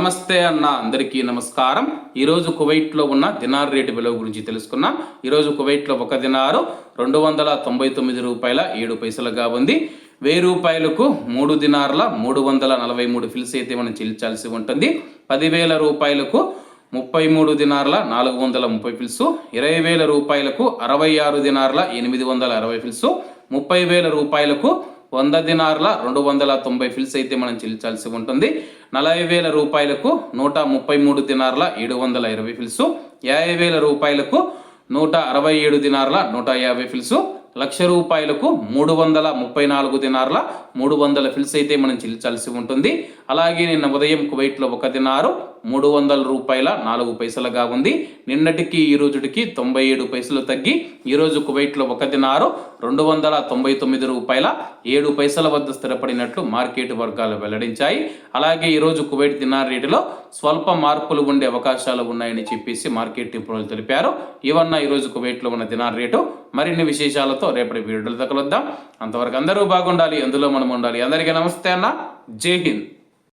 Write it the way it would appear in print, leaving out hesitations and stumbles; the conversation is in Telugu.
నమస్తే అన్న, అందరికీ నమస్కారం. ఈరోజు కువైట్లో ఉన్న దినార్ రేటు విలువ గురించి తెలుసుకున్నాం. ఈరోజు కువైట్లో ఒక దినారు 299 రూపాయల 7 పైసలుగా ఉంది. 1000 రూపాయలకు 3 దినార్ల 343 ఫిల్స్ అయితే మనం చెల్లించాల్సి ఉంటుంది. 10,000 రూపాయలకు 33 దినార్ల 430 ఫిల్స్, 20,000 రూపాయలకు 66 దినార్ల 860 ఫిల్స్, 30,000 రూపాయలకు 100 దినార్ల 290 ఫిల్స్ అయితే మనం చెల్లించాల్సి ఉంటుంది. 40,000 రూపాయలకు 133 దినార్ల 720 ఫిల్స్, 50,000 రూపాయలకు 167 దినార్ల 150 ఫిల్స్, 1,00,000 రూపాయలకు 334 దినార్ల 300 ఫిల్స్ అయితే మనం చెల్లించాల్సి ఉంటుంది. అలాగే నిన్న ఉదయం కువైట్లో ఒక దినారు 300 రూపాయల 4 పైసలుగా ఉంది. నిన్నటికి ఈ రోజుకి 97 పైసలు తగ్గి ఈరోజు కువైట్లో ఒక దినారు 299 రూపాయల 7 పైసల వద్ద స్థిరపడినట్లు మార్కెట్ వర్గాలు వెల్లడించాయి. అలాగే ఈరోజు కువైట్ దినార్ రేటులో స్వల్ప మార్పులు ఉండే అవకాశాలు ఉన్నాయని చెప్పేసి మార్కెట్ నిపుణులు తెలిపారు. ఇవన్న ఈరోజు కువైట్లో ఉన్న దినార్ రేటు. మరిన్ని విశేషాలతో రేపటి వీడియోలు తగలుద్దాం. అంతవరకు అందరూ బాగుండాలి, అందులో మనం ఉండాలి. అందరికీ నమస్తే అన్న, జై హింద్.